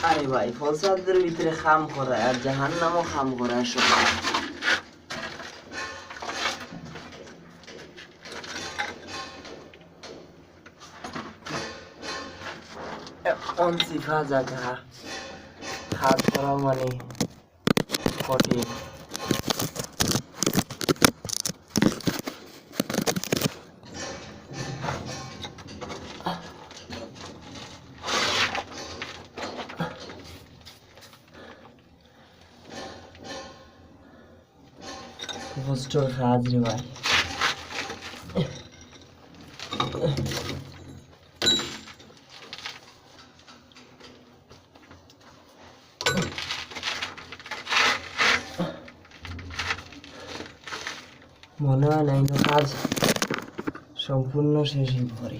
আরে ভাই ফলসাদের ভিতরে খাম করায় আর জাহান্নামও খাম করায় সবাই। এখন শিখা জায়গা হাত করা মানে কঠিন। কষ্টর কাজ রে ভাই। মনে হয় না এই কাজ সম্পূর্ণ শেষই করি।